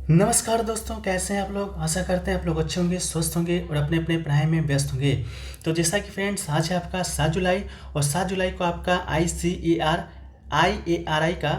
नमस्कार दोस्तों, कैसे हैं आप लोग। आशा करते हैं आप लोग अच्छे होंगे, स्वस्थ होंगे और अपने अपने पढ़ाई में व्यस्त होंगे। तो जैसा कि फ्रेंड्स, आज है आपका 7 जुलाई और 7 जुलाई को आपका ICAR का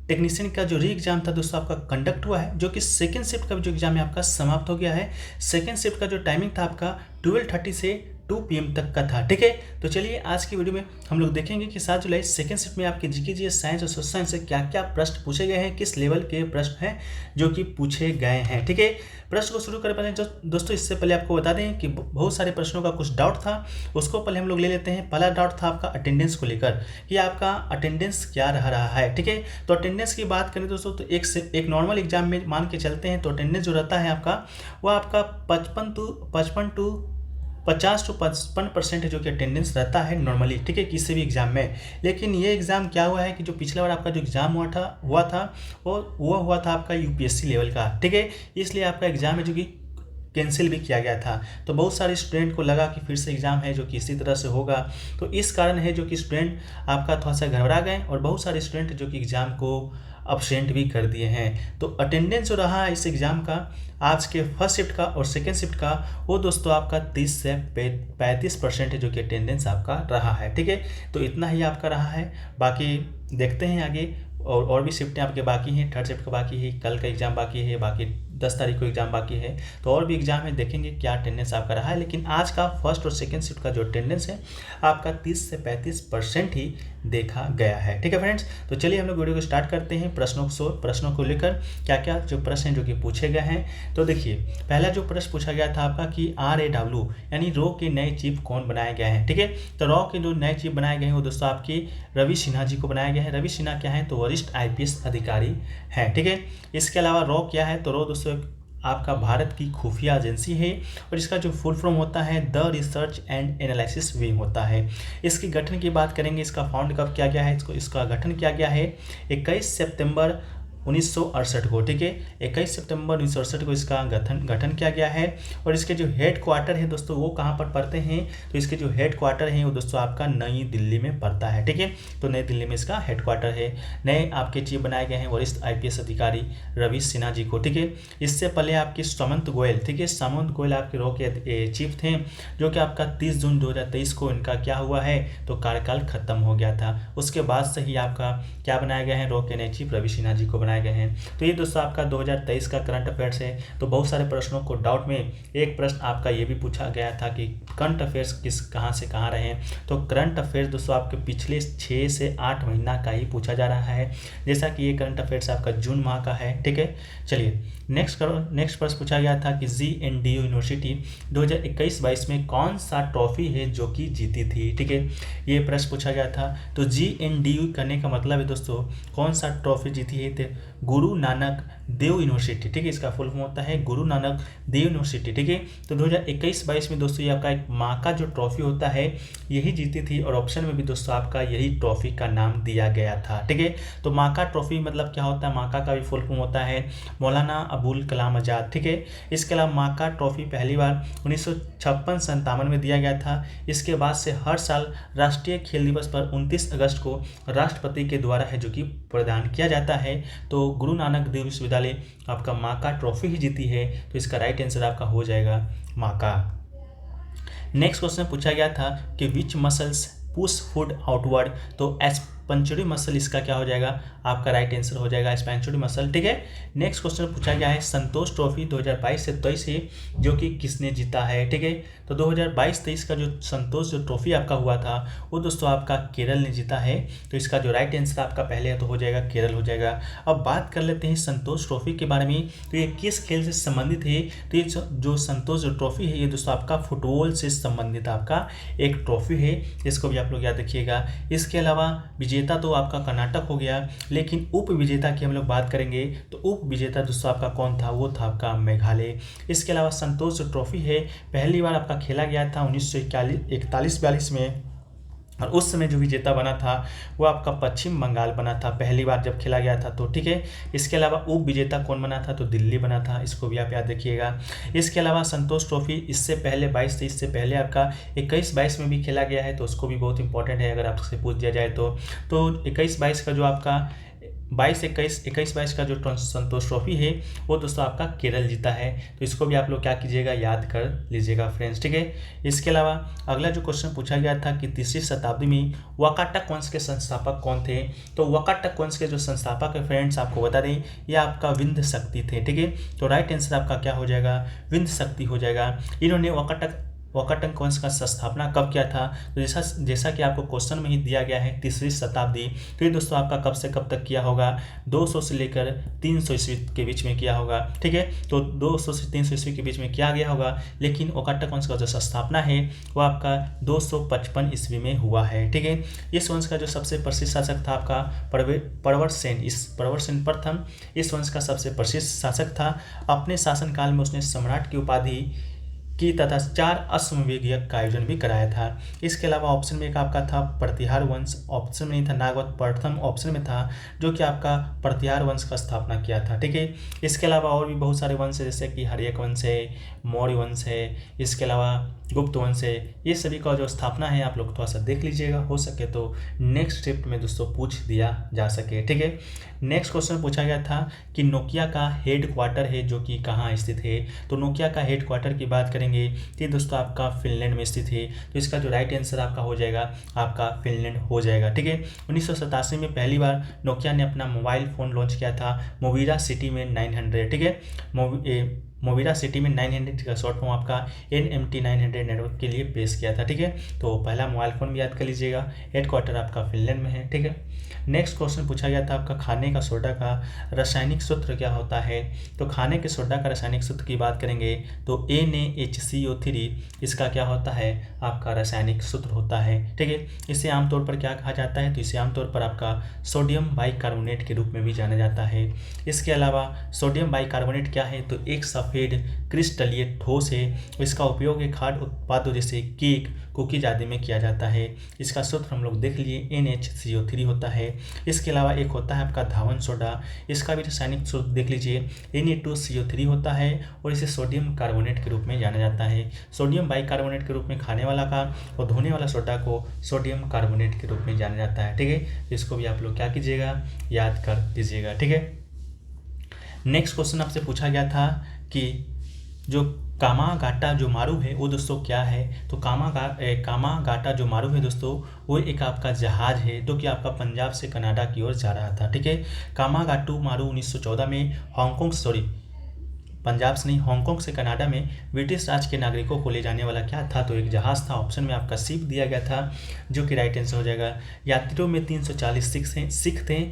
टेक्नीशियन का जो री एग्ज़ाम था दोस्तों आपका कंडक्ट हुआ है, जो कि सेकेंड शिफ्ट का जो एग्ज़ाम है आपका समाप्त हो गया है। सेकेंड शिफ्ट का जो टाइमिंग था आपका 12:30 से 2 PM तक का था। ठीक है, तो चलिए आज की वीडियो में हम लोग देखेंगे कि 7 जुलाई सेकेंड शिफ्ट में आपके जीके जीएस साइंस और सोशल साइंस से क्या क्या प्रश्न पूछे गए हैं, किस लेवल के प्रश्न हैं जो कि पूछे गए हैं। ठीक है, प्रश्न को शुरू करने पहले दोस्तों इससे पहले आपको बता दें कि बहुत सारे प्रश्नों का कुछ डाउट था, उसको पहले हम लोग ले लेते हैं। पहला डाउट था आपका अटेंडेंस को लेकर कि आपका अटेंडेंस क्या रहा है। ठीक है, तो अटेंडेंस की बात करें दोस्तों तो एक नॉर्मल एग्जाम में मान के चलते हैं तो अटेंडेंस जो रहता है आपका वो आपका 50 to 55% जो कि अटेंडेंस रहता है नॉर्मली। ठीक है, किसी भी एग्जाम में। लेकिन ये एग्ज़ाम क्या हुआ है कि जो पिछला बार आपका जो एग्ज़ाम हुआ था वो हुआ था आपका यूपीएससी लेवल का। ठीक है, इसलिए आपका एग्ज़ाम है जो कि कैंसिल भी किया गया था। तो बहुत सारे स्टूडेंट को लगा कि फिर से एग्ज़ाम है जो कि इसी तरह से होगा, तो इस कारण है जो कि स्टूडेंट आपका थोड़ा सा घबरा गए और बहुत सारे स्टूडेंट जो कि एग्ज़ाम को अब्सेंट भी कर दिए हैं। तो अटेंडेंस जो रहा इस एग्ज़ाम का आज के फर्स्ट शिफ्ट का और सेकेंड शिफ्ट का वो दोस्तों आपका 30 से 35% जो कि अटेंडेंस आपका रहा है। ठीक है, तो इतना ही आपका रहा है। बाकी देखते हैं आगे और भी शिफ्टें आपके बाकी हैं। थर्ड शिफ्ट का बाकी है, कल का एग्ज़ाम बाकी है, बाकी 10 तारीख को एग्ज़ाम बाकी है। तो और भी एग्ज़ाम है, देखेंगे क्या अटेंडेंस आपका रहा है। लेकिन आज का फर्स्ट और सेकेंड शिफ्ट का जो अटेंडेंस है आपका 30 से 35% ही देखा गया है। ठीक है फ्रेंड्स, तो चलिए हम लोग वीडियो को स्टार्ट करते हैं। प्रश्नों को लेकर क्या क्या जो प्रश्न हैं जो कि पूछे गए हैं। तो देखिए, पहला जो प्रश्न पूछा गया था आपका कि RAW यानी रॉ के नए चीफ कौन बनाए गए हैं। ठीक है, तो रॉ के जो नए चीफ बनाए गए हैं वो दोस्तों आपकी रवि सिन्हा जी को बनाया गया है। रवि सिन्हा क्या है तो वरिष्ठ IPS अधिकारी हैं। ठीक है, इसके अलावा रॉ क्या है तो रॉ दोस्तों आपका भारत की खुफिया एजेंसी है और इसका जो फुल फॉर्म होता है the research and analysis wing होता है। इसके गठन की बात करेंगे, इसका फाउंड कब किया गया है, इसका गठन किया गया है 21 सितंबर 1968 को। ठीक है, 21 सितंबर 1968 को इसका गठन किया गया है। और इसके जो हेड क्वार्टर है दोस्तों वो कहाँ पर पड़ते हैं तो इसके जो हेड क्वार्टर है वो दोस्तों आपका नई दिल्ली में पड़ता है। ठीक है, तो नई दिल्ली में इसका हेड क्वार्टर है। नए आपके चीफ बनाए गए हैं वरिष्ठ IPS अधिकारी रवि सिन्हा जी को। ठीक है, इससे पहले आपके सामंत गोयल, ठीक है, सामंत गोयल आपके रॉ के चीफ थे जो कि आपका 30 जून 2023 को इनका क्या हुआ है तो कार्यकाल खत्म हो गया था। उसके बाद से ही आपका क्या बनाया गया है रॉ के नए चीफ रवि सिन्हा जी को बनाया गए हैं। तो ये दोस्तों आपका 2023 का करंट अफेयर्स है। तो बहुत सारे प्रश्नों को डाउट में एक प्रश्न आपका ये भी पूछा गया था कि करंट अफेयर्स कहाँ से कहाँ रहे हैं। तो करंट अफेयर्स दोस्तों आपके पिछले 6 से 8 महीना का ही पूछा जा रहा है, जैसा कि ये करंट अफेयर्स आपका जून माह का है। ठीक है, चलिए नेक्स्ट प्रश्न पूछा गया था कि GNDU यूनिवर्सिटी 2021-22 में कौन सा ट्रॉफी है जो कि जीती थी। ठीक है, ये प्रश्न पूछा गया था। तो GNDU करने का मतलब है दोस्तों कौन सा ट्रॉफी जीती है तो गुरु नानक देव यूनिवर्सिटी। ठीक है, इसका फुल फॉर्म होता है गुरु नानक देव यूनिवर्सिटी। ठीक है, तो 2021-22 में दोस्तों ये आपका एक माँ का जो ट्रॉफी होता है यही जीती थी और ऑप्शन में भी दोस्तों आपका यही ट्रॉफी का नाम दिया गया था। ठीक है, तो माँ का ट्रॉफी मतलब क्या होता है, माँ का भी फुल फॉर्म होता है मौलाना अबुल कलाम आज़ाद। ठीक है, इसके अलावा माँ का ट्रॉफी पहली बार 1956-57 में दिया गया था। इसके बाद से हर साल राष्ट्रीय खेल दिवस पर 29 अगस्त को राष्ट्रपति के द्वारा है जो कि प्रदान किया जाता है। तो गुरु नानक देव विश्वविद्यालय आपका माँ का ट्रॉफी ही जीती है, तो इसका राइट आंसर आपका हो जाएगा माँ का। नेक्स्ट क्वेश्चन पूछा गया था कि विच मसल्स पुश फूड आउटवर्ड तो एक्सपेंसोरी मसल इसका क्या हो जाएगा, आपका राइट आंसर हो जाएगा एक्सपेंसोरी मसल। ठीक है, नेक्स्ट क्वेश्चन पूछा गया है संतोष ट्रॉफी 2022 से 23 है जो कि किसने जीता है। ठीक है, तो 2022-23 का जो संतोष जो ट्रॉफी आपका हुआ था वो दोस्तों आपका केरल ने जीता है। तो इसका जो राइट आंसर आपका पहले है तो हो जाएगा केरल हो जाएगा। अब बात कर लेते हैं संतोष ट्रॉफी के बारे में, तो ये किस खेल से संबंधित है। तो ये जो संतोष जो ट्रॉफी है ये दोस्तों आपका फुटबॉल से संबंधित आपका एक ट्रॉफी है, इसको भी आप लोग याद रखिएगा। इसके अलावा विजेता तो आपका कर्नाटक हो गया, लेकिन उप विजेता की हम लोग बात करेंगे तो उप विजेता दोस्तों आपका कौन था, वो था आपका मेघालय। इसके अलावा संतोष जो ट्रॉफी है पहली बार आपका खेला गया था 1941-42 में और उस समय जो विजेता बना था वो आपका पश्चिम बंगाल बना था पहली बार जब खेला गया था। तो ठीक है, इसके अलावा उप विजेता कौन बना था तो दिल्ली बना था, इसको भी आप याद रखिएगा। इसके अलावा संतोष ट्रॉफी इससे पहले 22-23 से पहले आपका 21-22 में भी खेला गया है, तो उसको भी बहुत इंपॉर्टेंट है अगर आपसे पूछ दिया जाए तो 21-22 का जो आपका 21-22 का जो संतोष ट्रॉफी है वो दोस्तों आपका केरल जीता है। तो इसको भी आप लोग क्या कीजिएगा, याद कर लीजिएगा फ्रेंड्स, ठीक है। इसके अलावा अगला जो क्वेश्चन पूछा गया था कि तीसरी शताब्दी में वाकाटक वंश के संस्थापक कौन थे। तो वाकाटक वंश के जो संस्थापक है फ्रेंड्स, आपको बता दें ये आपका विंध्य शक्ति थे, ठीक है। तो राइट आंसर आपका क्या हो जाएगा, विंध्य शक्ति हो जाएगा। इन्होंने वाकाटक वंश का स्थापना कब किया था। तो जैसा कि आपको क्वेश्चन में ही दिया गया है तीसरी शताब्दी। तो ये दोस्तों आपका कब से कब तक किया होगा, 200 से लेकर 300 ईस्वी के बीच में किया होगा, ठीक है। तो 200 से 300 ईस्वी के बीच में किया गया होगा, लेकिन वाकाटक वंश का जो स्थापना है वो आपका 255 ईस्वी में हुआ है, ठीक है। इस वंश का जो सबसे प्रसिद्ध शासक था आपका प्रवर सेन प्रथम इस वंश का सबसे प्रसिद्ध शासक था। अपने शासनकाल में उसने सम्राट की उपाधि की तथा 4 अश्वमेध यज्ञ का आयोजन भी कराया था। इसके अलावा ऑप्शन में एक आपका था प्रतिहार वंश, ऑप्शन में नहीं था नागवत प्रथम, ऑप्शन में था जो कि आपका प्रतिहार वंश का स्थापना किया था, ठीक है। इसके अलावा और भी बहुत सारे वंश है, जैसे कि हर्यक वंश है, मौर्य वंश है, इसके अलावा गुप्त वंश है। ये सभी का जो स्थापना है आप लोग थोड़ा सा देख लीजिएगा, हो सके तो नेक्स्ट स्टेप में दोस्तों पूछ दिया जा सके, ठीक है। नेक्स्ट क्वेश्चन पूछा गया था कि नोकिया का हेड क्वार्टर है जो कि कहाँ स्थित है। तो नोकिया का हेड क्वार्टर की बात करेंगे तो दोस्तों आपका फिनलैंड में स्थित है। तो इसका जो राइट आंसर आपका हो जाएगा, आपका फिनलैंड हो जाएगा, ठीक है। 1987 में पहली बार नोकिया ने अपना मोबाइल फ़ोन लॉन्च किया था मोविरा सिटी में 900, ठीक है। मोविरा सिटी में 900 का शॉर्ट फॉर्म आपका NMT 900 नेटवर्क के लिए पेश किया था, ठीक है। तो पहला मोबाइल फ़ोन भी याद कर लीजिएगा, हेड क्वार्टर आपका फिनलैंड में है, ठीक है। नेक्स्ट क्वेश्चन पूछा गया था आपका खाने का सोडा का रासायनिक सूत्र क्या होता है। तो खाने के सोडा का रासायनिक सूत्र की बात करेंगे तो NaHCO3 इसका क्या होता है, आपका रासायनिक सूत्र होता है, ठीक है। इसे आमतौर पर क्या कहा जाता है, तो इसे आमतौर पर आपका सोडियम बाइकार्बोनेट के रूप में भी जाना जाता है। इसके अलावा सोडियम बाइकार्बोनेट क्या है, तो एक सफ़ेद क्रिस्टलीय ठोस है। इसका उपयोग एक खाद्य उत्पादों जैसे केक, कुकीज आदि में किया जाता है। इसका सूत्र हम लोग देख लिए NaHCO3 होता है। इसके अलावा एक होता है आपका धावन सोडा, इसका भी रासायनिक सूत्र देख लीजिए Na2CO3 होता है और इसे सोडियम कार्बोनेट के रूप में जाना जाता है। सोडियम बाइकार्बोनेट के रूप में खाने वाला का और धोने वाला सोडा को सोडियम कार्बोनेट के रूप में जाना जाता है, ठीक है। इसको भी आप लोग क्या कीजिएगा, याद कर लीजिएगा, ठीक है। नेक्स्ट क्वेश्चन आपसे पूछा गया था कि जो कामागाटा जो मारू है वो दोस्तों क्या है। तो कामागाटा जो मारू है दोस्तों वो एक आपका जहाज है जो कि आपका पंजाब से कनाडा की ओर जा रहा था, ठीक है। कामागाटू मारू 1914 में पंजाब से नहीं, हांगकांग से कनाडा में ब्रिटिश राज के नागरिकों को ले जाने वाला क्या था, तो एक जहाज़ था। ऑप्शन में आपका शिप दिया गया था जो कि राइट आंसर हो जाएगा। यात्रियों में 340 सिख थे,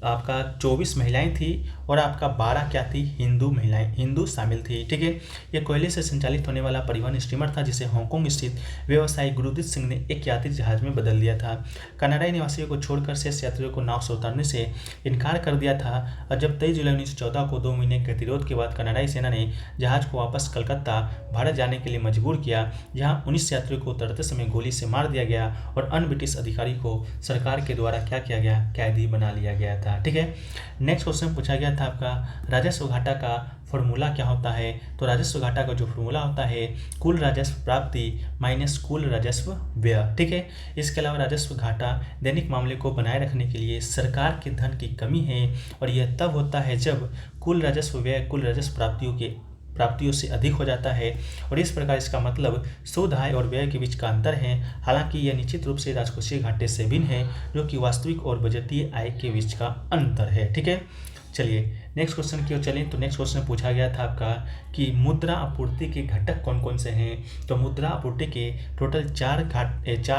आपका 24 महिलाएं थी और आपका 12 क्या थी, हिंदू शामिल थी, ठीक है। यह कोयले से संचालित होने वाला परिवहन स्टीमर था जिसे हांगकांग स्थित व्यवसायी गुरदीप सिंह ने एक यात्री जहाज में बदल दिया था। कनाडाई निवासियों को छोड़कर शेष यात्रियों को नाव से उतारने से इनकार कर दिया था और जब 23 जुलाई 1914 को 2 महीने के गतिरोध के बाद कनाडाई सेना ने जहाज को वापस कलकत्ता भारत जाने के लिए मजबूर किया, जहाँ 19 यात्रियों को उतरते समय गोली से मार दिया गया और अन्य ब्रिटिश अधिकारी को सरकार के द्वारा क्या किया गया, कैदी बना लिया गया था, ठीक है। नेक्स्ट क्वेश्चन पूछा गया था आपका राजस्व घाटा का फॉर्मूला क्या होता है। तो राजस्व घाटा का जो फॉर्मूला होता है कुल राजस्व प्राप्ति माइनस कुल राजस्व व्यय, ठीक है। इसके अलावा राजस्व घाटा दैनिक मामले को बनाए रखने के लिए सरकार के धन की कमी है और यह तब होता है जब कुल राजस्व व्यय कुल राजस्व प्राप्तियों से अधिक हो जाता है और इस प्रकार इसका मतलब शुद्ध आय और व्यय के बीच का अंतर है। हालांकि यह निश्चित रूप से राजकोषीय घाटे से भिन्न है जो कि वास्तविक और बजटीय आय के बीच का अंतर है, ठीक है। चलिए नेक्स्ट क्वेश्चन की ओर चलें। तो नेक्स्ट क्वेश्चन पूछा गया था आपका कि मुद्रा आपूर्ति के घटक कौन कौन से हैं। तो मुद्रा आपूर्ति के टोटल चार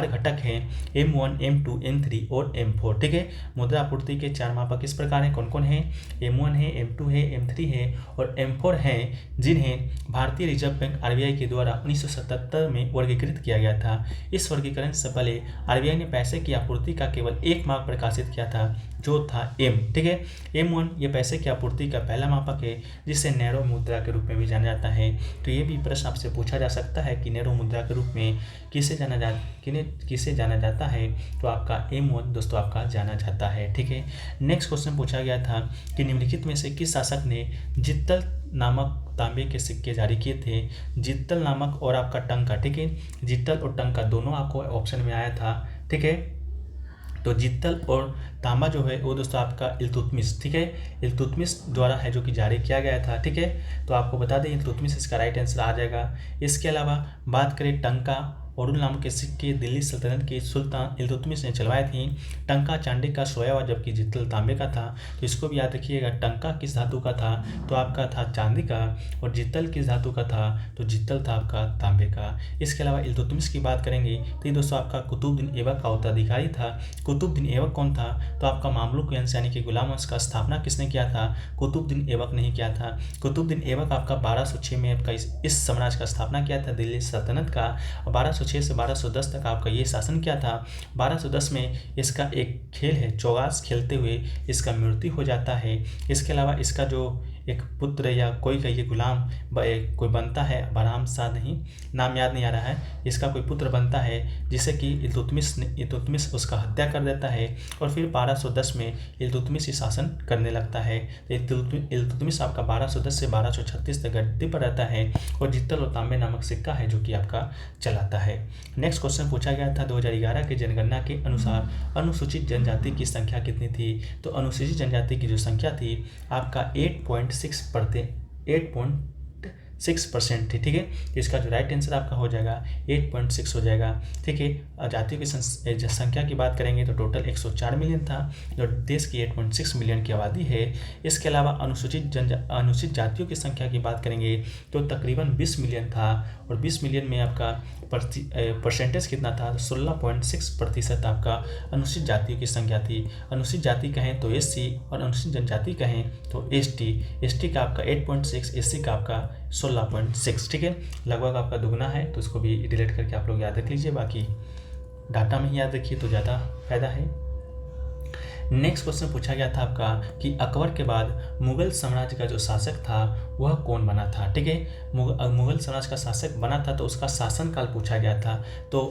घटक हैं, M1, M2, M3 और M4, ठीक है। मुद्रा आपूर्ति के 4 मापक इस प्रकार हैं, कौन कौन हैं, M1 है, M2 है, M3 है और M4 हैं, जिन्हें भारतीय रिजर्व बैंक RBI के द्वारा 1977 में वर्गीकृत किया गया था। इस वर्गीकरण से पहले RBI ने पैसे की आपूर्ति का केवल एक माप प्रकाशित किया था जो था M, ठीक है। M1 ये पैसे की आपूर्ति का पहला मापक है जिसे नैरो मुद्रा के रूप में भी जाना जाता है। तो ये भी प्रश्न आपसे पूछा जा सकता है कि नैरो मुद्रा के रूप में किसे जाना जाता है। तो आपका M1 दोस्तों आपका जाना जाता है, ठीक है। नेक्स्ट क्वेश्चन पूछा गया था कि निम्नलिखित में से किस शासक ने जित्तल नामक तांबे के सिक्के जारी किए थे। जित्तल नामक और आपका टंका, ठीक है। जित्तल और टंका दोनों आपको ऑप्शन में आया था, ठीक है। तो जित्तल और तांबा जो है वो दोस्तों आपका इल्तुतमिश, ठीक है, इल्तुतमिश द्वारा है जो कि जारी किया गया था, ठीक है। तो आपको बता दें इल्तुतमिश इसका राइट आंसर आ जाएगा। इसके अलावा बात करें टंका और नामक के सिक्के दिल्ली सल्तनत के सुल्तान इल्तुतमिश ने चलवाए थी। टंका चांदी का सोया हुआ जबकि जित्तल तांबे का था। तो इसको भी याद रखिएगा, टंका किस धातु का था तो आपका था चांदी का, और जित्तल किस धातु का था तो जित्तल था आपका तांबे का। इसके अलावा इल्तुतमिश की बात करेंगे तो ये दोस्तों आपका कुतुबुद्दीन ऐबक का उत्तराधिकारी था। कुतुबुद्दीन ऐबक कौन था तो आपका मामलुक वंश यानी कि गुलाम वंश का स्थापना किसने किया था, कुतुबुद्दीन ऐबक ने किया था। कुतुबुद्दीन ऐबक आपका 1206 में आपका इस साम्राज्य का स्थापना किया था दिल्ली सल्तनत का। 1206 से 1210 तक आपका ये शासन किया था। 1210 में इसका एक खेल है, चौगास खेलते हुए इसका मृत्यु हो जाता है। इसके अलावा इसका जो एक पुत्र या कोई का ये गुलाम कोई बनता है, बरहम शाह नहीं, नाम याद नहीं आ रहा है, इसका कोई पुत्र बनता है जिसे कि इल्तुतमिश उसका हत्या कर देता है, और फिर 1210 में इल्तुतमिश ही शासन करने लगता है। तो इल्तुतमिश आपका 1210 से 1236 तक गद्दी पर रहता है, और जित्तल और तांबे नामक सिक्का है जो कि आपका चलाता है। नेक्स्ट क्वेश्चन पूछा गया था 2011 की जनगणना के अनुसार अनुसूचित जनजाति की संख्या कितनी थी। तो अनुसूचित जनजाति की जो संख्या थी आपका 8.6% थी, ठीक है। इसका जो राइट आंसर आपका हो जाएगा 8.6 हो जाएगा, ठीक है। जातियों की संख्या की बात करेंगे तो टोटल 104 मिलियन था, जो देश की 8.6 मिलियन की आबादी है। इसके अलावा अनुसूचित जातियों की संख्या की बात करेंगे तो तकरीबन 20 मिलियन था, और 20 मिलियन में आपका परसेंटेज कितना था 16.6% आपका अनुसूचित जातियों की संख्या थी। अनुसूचित जाति कहें तो SC और अनुसूचित जनजाति कहें तो ST का आपका 8.6, SC का आपका 16.6, ठीक है। लगभग आपका दुगना है, तो इसको भी डिलीट करके आप लोग याद रख लीजिए, बाकी डाटा में ही याद रखिए तो ज़्यादा फायदा है। नेक्स्ट क्वेश्चन पूछा गया था आपका कि अकबर के बाद मुगल साम्राज्य का जो शासक था वह कौन बना था, ठीक है। मुगल साम्राज्य का शासक बना था तो उसका शासनकाल पूछा गया था। तो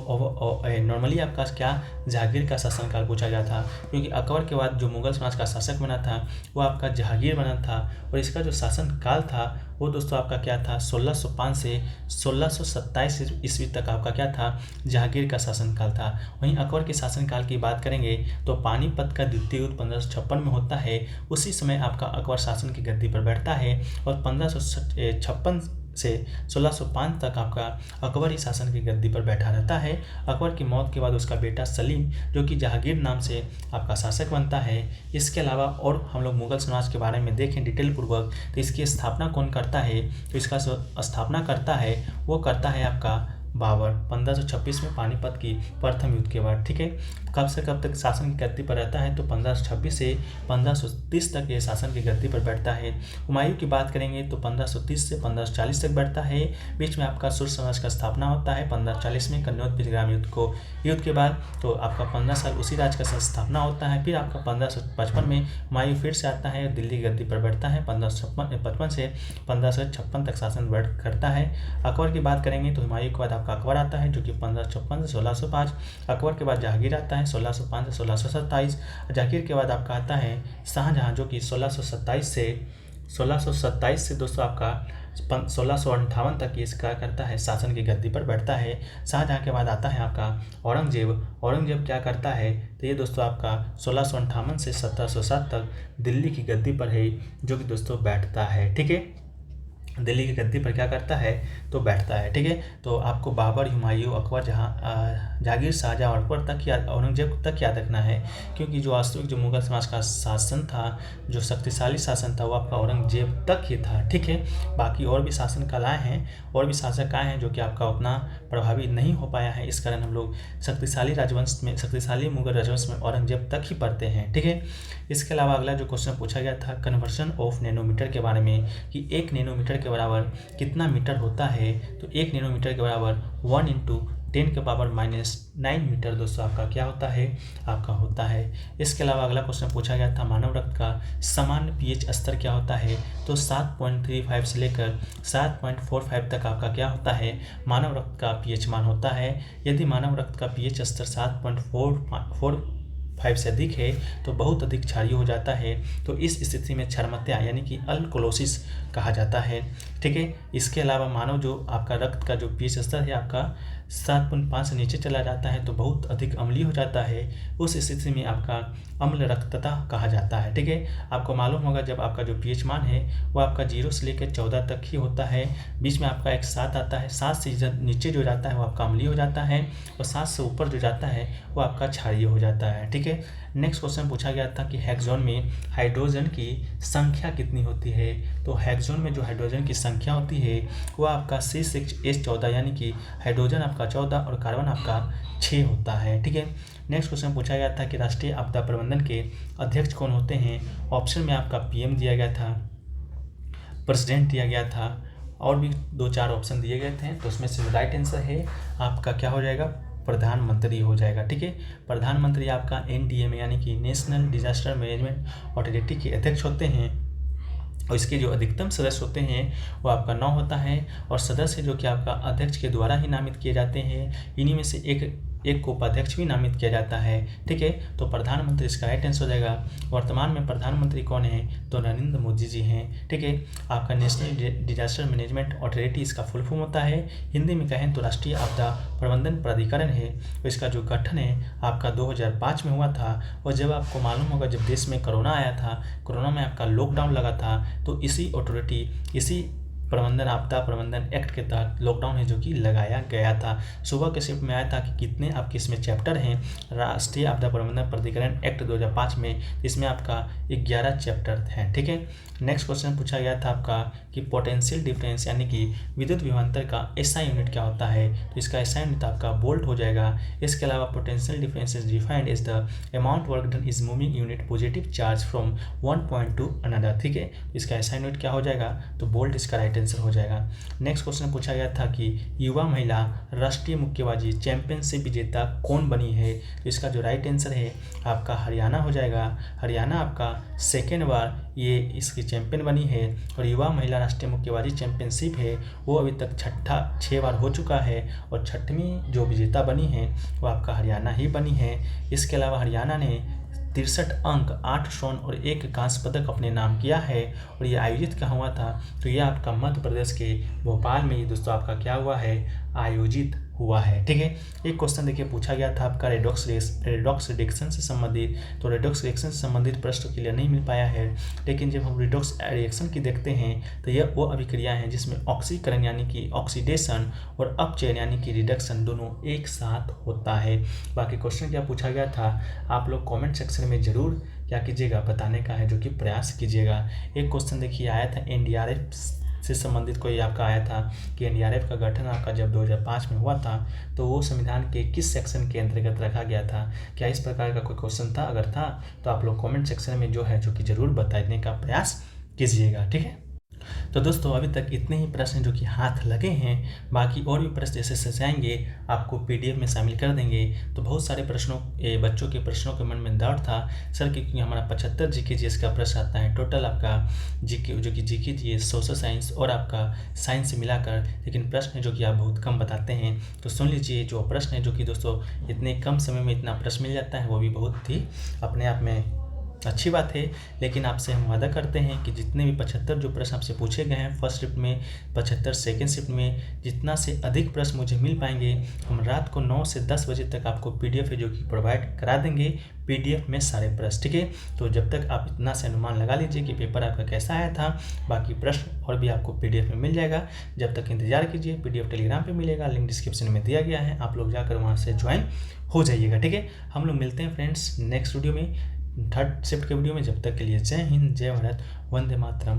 नॉर्मली आपका क्या जहांगीर का शासनकाल पूछा गया था, क्योंकि अकबर के बाद जो मुगल साम्राज्य का शासक बना था वो आपका जहांगीर बना था, और इसका जो शासनकाल था वो दोस्तों आपका क्या था 1605 से 1627 ईस्वी तक आपका क्या था जहांगीर का शासनकाल था। वहीं अकबर के शासनकाल की बात करेंगे तो पानीपत का द्वितीय युद्ध 1556 में होता है। उसी समय आपका अकबर शासन की गद्दी पर बैठता है, और 1556 से 1605 तक आपका अकबर ही शासन की गद्दी पर बैठा रहता है। अकबर की मौत के बाद उसका बेटा सलीम जो कि जहांगीर नाम से आपका शासक बनता है। इसके अलावा और हम लोग मुगल साम्राज्य के बारे में देखें डिटेल पूर्वक तो इसकी स्थापना कौन करता है, तो इसका स्थापना करता है वो करता है आपका बाबर 1526 में पानीपत की प्रथम युद्ध के बाद, ठीक है। कब से कब तक शासन की गद्दी पर रहता है तो 1526 से 1530 तक ये शासन की गद्दी पर बैठता है। हुमायूं की बात करेंगे तो 1530 से 1540 तक बैठता है। बीच में आपका सुर समाज का स्थापना होता है 1540 में कन्नौज बिजग्राम युद्ध के बाद, तो आपका 15 साल उसी राज्य का स्थापना होता है। फिर आपका 1555 में हुमायूं फिर से आता है, दिल्ली की गद्दी पर बैठता है। 1555 से 1556 तक शासन करता है। अकबर की बात करेंगे तो हुमायूं के बाद आपका अकबर आता है जो कि 1556 से 1605। अकबर के बाद जहांगीर आता है 1605 से 1627। जहांगीर के बाद आपका आता है शाहजहां जो कि 1627 से दोस्तों आपका 1658 तक ये क्या करता है शासन की गद्दी पर बैठता है। शाहजहां के बाद आता है आपका औरंगजेब क्या करता है तो ये दोस्तों आपका 1658 से 1707 तक दिल्ली की गद्दी पर है जो कि दोस्तों बैठता है, ठीक है। दिल्ली की गद्दी पर क्या करता है तो बैठता है, ठीक है। तो आपको बाबर, हुमायूं, अकबर, जहांगीर, शाहजहां और अकबर तक या औरंगजेब तक याद रखना है, क्योंकि जो वास्तविक जो मुगल समाज का शासन था, जो शक्तिशाली शासन था वो आपका औरंगजेब तक ही था, ठीक है। बाकी और भी शासनकाल आए हैं, और भी शासक आए हैं जो कि आपका उतना प्रभावी नहीं हो पाया है। इस कारण हम लोग शक्तिशाली मुगल राजवंश में औरंगजेब तक ही पढ़ते हैं, ठीक है। इसके अलावा अगला जो क्वेश्चन पूछा गया था कन्वर्शन ऑफ नैनोमीटर के बारे में कि 1 नैनोमीटर के बराबर कितना मीटर होता है, तो 1 नैनोमीटर के बराबर 1 × 10⁻⁹ मीटर दोस्तों आपका क्या होता है आपका होता है। इसके अलावा अगला क्वेश्चन पूछा गया था मानव रक्त का सामान्य pH स्तर क्या होता है, तो 7.35 से लेकर 7.45 तक आपका क्या होता है मानव रक्त का pH मान होता है। यदि मानव रक्त का pH स्तर 7.45 से अधिक है तो बहुत अधिक क्षारीय हो जाता है, तो इस स्थिति में क्षारमत्या यानी कि अल्कोलोसिस कहा जाता है, ठीक है। इसके अलावा मानव जो आपका रक्त का जो pH स्तर है आपका 7.5 से नीचे चला जाता है तो बहुत अधिक अम्लीय हो जाता है। उस स्थिति में आपका अम्ल रक्तता कहा जाता है। ठीक है, आपको मालूम होगा जब आपका जो pH मान है वो आपका 0 से लेकर 14 तक ही होता है। बीच में आपका एक 7 आता है, 7 से नीचे जो जाता है वो आपका अम्लीय हो जाता है, और 7 से ऊपर जो जाता है वो आपका क्षारीय हो जाता है। ठीक है, नेक्स्ट क्वेश्चन पूछा गया था कि हेक्सोन में हाइड्रोजन की संख्या कितनी होती है। तो हेक्सोन में जो हाइड्रोजन की संख्या होती है वो आपका C6H14 यानी कि हाइड्रोजन आपका 14 और कार्बन आपका 6 होता है। ठीक है, नेक्स्ट क्वेश्चन पूछा गया था कि राष्ट्रीय आपदा प्रबंधन के अध्यक्ष कौन होते हैं। ऑप्शन में आपका PM दिया गया था, प्रेसिडेंट दिया गया था, और भी 2-4 ऑप्शन दिए गए थे। तो उसमें से राइट आंसर है आपका क्या हो जाएगा, प्रधानमंत्री हो जाएगा। ठीक है, प्रधानमंत्री आपका NDM यानी कि नेशनल डिजास्टर मैनेजमेंट अथॉरिटी के अध्यक्ष होते हैं, और इसके जो अधिकतम सदस्य होते हैं वो आपका 9 होता है, और सदस्य जो कि आपका अध्यक्ष के द्वारा ही नामित किए जाते हैं। इन्हीं में से एक को उपाध्यक्ष भी नामित किया जाता है। ठीक है, तो प्रधानमंत्री इसका राइट आंसर हो जाएगा। वर्तमान में प्रधानमंत्री कौन है, तो नरेंद्र मोदी जी हैं। ठीक है, आपका नेशनल डिजास्टर मैनेजमेंट अथॉरिटी इसका फुल फॉर्म होता है। हिंदी में कहें तो राष्ट्रीय आपदा प्रबंधन प्राधिकरण है। तो इसका जो गठन है आपका 2005 में हुआ था, और जब आपको मालूम होगा जब देश में कोरोना आया था, कोरोना में आपका लॉकडाउन लगा था, तो इसी अथॉरिटी, इसी प्रबंधन आपदा प्रबंधन एक्ट के तहत लॉकडाउन है जो कि लगाया गया था। सुबह के शिफ्ट में आया था कि कितने आपके इसमें चैप्टर हैं राष्ट्रीय आपदा प्रबंधन प्राधिकरण एक्ट 2005 में, इसमें आपका 11 चैप्टर हैं। ठीक है, नेक्स्ट क्वेश्चन पूछा गया था आपका कि पोटेंशियल डिफरेंस यानी कि विद्युत विभवांतर का SI यूनिट क्या होता है। तो इसका SI यूनिट आपका वोल्ट हो जाएगा। इसके अलावा potential difference is defined is the amount work done is moving unit positive charge from one point two another. ठीक है, इसका SI यूनिट क्या हो जाएगा, तो वोल्ट इसका राइट आंसर हो जाएगा। नेक्स्ट क्वेश्चन पूछा गया था कि युवा महिला राष्ट्रीय मुक्केबाजी चैंपियनशिप विजेता कौन बनी है। तो इसका जो राइट आंसर है आपका हरियाणा हो जाएगा। हरियाणा आपका सेकेंड बार ये इसकी चैंपियन बनी है, और युवा महिला राष्ट्रीय मुक्केबाजी चैंपियनशिप है वो अभी तक 6 बार हो चुका है, और 6वीं जो विजेता बनी है वो आपका हरियाणा ही बनी है। इसके अलावा हरियाणा ने 63 अंक, 8 स्वर्ण और 1 कांस्य पदक अपने नाम किया है, और ये आयोजित कहाँ हुआ था, तो ये आपका मध्य प्रदेश के भोपाल में ये दोस्तों आपका क्या हुआ है, आयोजित हुआ है। ठीक है, एक क्वेश्चन देखिए पूछा गया था आपका रेडॉक्स रिएक्शन से संबंधित। तो रेडॉक्स रिएक्शन से संबंधित प्रश्न के लिए नहीं मिल पाया है, लेकिन जब हम रेडॉक्स रिएक्शन की देखते हैं तो यह वो अभिक्रिया है जिसमें ऑक्सीकरण यानी कि ऑक्सीडेशन और अपचयन यानी कि रिडक्शन दोनों एक साथ होता है। बाकी क्वेश्चन क्या पूछा गया था आप लोग कॉमेंट सेक्शन में जरूर क्या कीजिएगा, बताने का है जो कि प्रयास कीजिएगा। एक क्वेश्चन देखिए आया था NDRF से संबंधित कोई आपका आया था कि NDRF का गठन आपका जब 2005 में हुआ था तो वो संविधान के किस सेक्शन के अंतर्गत रखा गया था। क्या इस प्रकार का कोई क्वेश्चन था, अगर था तो आप लोग कमेंट सेक्शन में जो है जो कि ज़रूर बताने का प्रयास कीजिएगा। ठीक है, तो दोस्तों अभी तक इतने ही प्रश्न जो कि हाथ लगे हैं, बाकी और भी प्रश्न जैसे सजाएंगे आपको PDF में शामिल कर देंगे। तो बहुत सारे प्रश्नों बच्चों के प्रश्नों के मन में डाउट था सर क्योंकि हमारा 75 GK का प्रश्न आता है टोटल आपका GK जो कि GK सोशल साइंस और आपका साइंस से मिलाकर, लेकिन प्रश्न जो कि आप बहुत कम बताते हैं। तो सुन लीजिए जो प्रश्न है जो कि दोस्तों इतने कम समय में इतना प्रश्न मिल जाता है वो भी बहुत ही अपने आप में अच्छी बात है। लेकिन आपसे हम वादा करते हैं कि जितने भी 75 जो प्रश्न आपसे पूछे गए हैं फर्स्ट शिफ्ट में, 75 सेकेंड शिफ्ट में, जितना से अधिक प्रश्न मुझे मिल पाएंगे हम रात को 9 से 10 बजे तक आपको PDF है जो कि प्रोवाइड करा देंगे, PDF में सारे प्रश्न। ठीक है, तो जब तक आप इतना से अनुमान लगा लीजिए कि पेपर आपका कैसा आया था, बाकी प्रश्न और भी आपको PDF में मिल जाएगा। जब तक इंतजार कीजिए, PDF टेलीग्राम पे मिलेगा, लिंक डिस्क्रिप्शन में दिया गया है, आप लोग जाकर वहाँ से ज्वाइन हो जाइएगा। ठीक है, हम लोग मिलते हैं फ्रेंड्स नेक्स्ट वीडियो में, थर्ड शिफ्ट के वीडियो में। जब तक के लिए जय हिंद, जय भारत, वंदे मातरम।